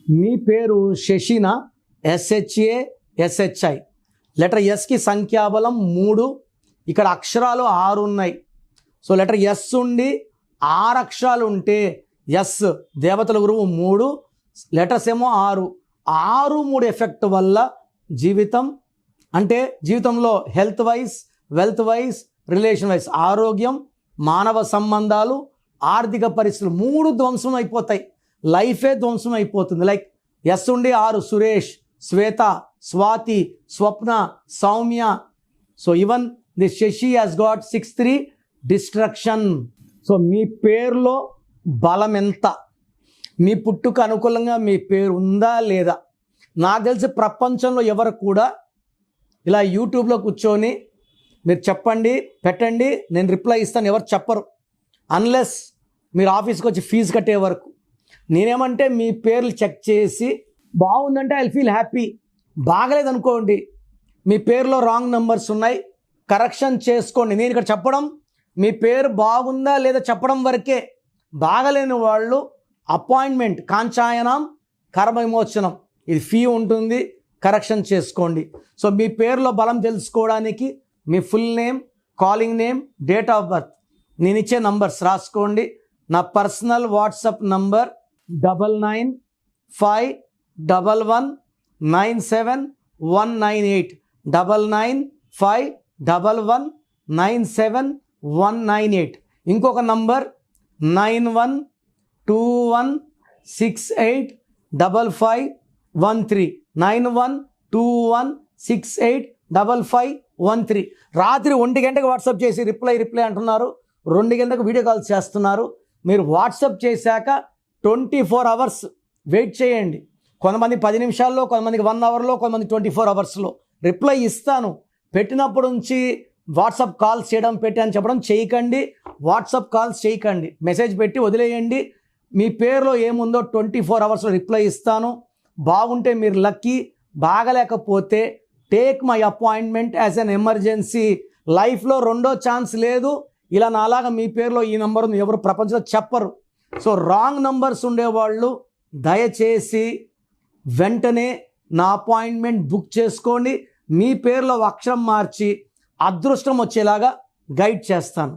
మీ పేరు శశినా? SHA SHI. Letter ఎస్కి సంఖ్యాబలం 3. ఇక్కడ అక్షరాలు 6 ఉన్నాయి. సో లెటర్ ఎస్ ఉండి 6 అక్షరాలు ఉంటే ఎస్ దేవతల గురువు 3, లెటర్స్ ఏమో 6. 6-3 ఎఫెక్ట్ వల్ల జీవితం అంటే జీవితంలో health wise, wealth wise, relation wise, ఆరోగ్యం, మానవ సంబంధాలు, ఆర్థిక పరిస్థితులు 3 ధ్వంసం అయిపోతాయి. లైఫే ధ్వంసం అయిపోతుంది. లైక్ ఎస్ ఉండి 6 Suresh, Swetha, Swathi, Swapna, Soumya. So even the Sashi has got 6-3 destruction. So మీ పేరులో బలం ఎంత? మీ పుట్టుక అనుకూలంగా మీ పేరు ఉందా లేదా? నాకు తెలిసి ప్రపంచంలో ఎవరు కూడా ఇలా యూట్యూబ్లో కూర్చొని మీరు చెప్పండి, పెట్టండి, నేను రిప్లై ఇస్తాను ఎవరు చెప్పరు, అన్లెస్ మీరు ఆఫీస్కి వచ్చి ఫీజు కట్టే వరకు. నేనేమంటే మీ పేర్లు చెక్ చేసి బాగుందంటే ఐ ఫీల్ హ్యాపీ. బాగలేదనుకోండి, మీ పేరులో రాంగ్ నెంబర్స్ ఉన్నాయి, కరెక్షన్ చేసుకోండి. నేను ఇక్కడ చెప్పడం మీ పేరు బాగుందా లేదా చెప్పడం వరకే. బాగలేని వాళ్ళు అపాయింట్మెంట్ కాంచాయనం కర్మ విమోచనం, ఇది ఫీ ఉంటుంది, కరెక్షన్ చేసుకోండి. సో మీ పేరులో బలం తెలుసుకోవడానికి మీ full name, calling name, date of birth, నేను ఇచ్చే నంబర్స్ రాసుకోండి. నా పర్సనల్ వాట్సాప్ నంబర్ 9951197198 9951197198. ఇంకొక నంబర్ 9121685513 9121685513. రాత్రి 1 గంటకు వాట్సాప్ చేసి రిప్లై అంటున్నారు, 2 గంటలకు వీడియో కాల్స్ చేస్తున్నారు. మీరు వాట్సాప్ చేశాక 24 అవర్స్ వెయిట్ చేయండి. కొంతమంది 10 నిమిషాల్లో, కొంతమందికి 1 అవర్లో, కొంతమంది 24 అవర్స్లో రిప్లై ఇస్తాను. పెట్టినప్పటి నుంచి వాట్సాప్ కాల్స్ చేయడం, పెట్టి అని చెప్పడం చేయకండి. వాట్సాప్ కాల్స్ చేయకండి, మెసేజ్ పెట్టి వదిలేయండి. మీ పేరులో ఏముందో 24 అవర్స్లో రిప్లై ఇస్తాను. బాగుంటే మీరు లక్కీ, బాగలేకపోతే take my appointment as an emergency. లైఫ్లో రెండో ఛాన్స్ లేదు. ఇలా నాలాగా మీ పేరులో ఈ నెంబర్ ఉంది ఎవరు ప్రపంచంలో చెప్పరు. సో రాంగ్ నంబర్స్ ఉండేవాళ్ళు దయచేసి వెంటనే నా అపాయింట్మెంట్ బుక్ చేసుకోండి. మీ పేరులో అక్షరం మార్చి అదృష్టం వచ్చేలాగా గైడ్ చేస్తాను.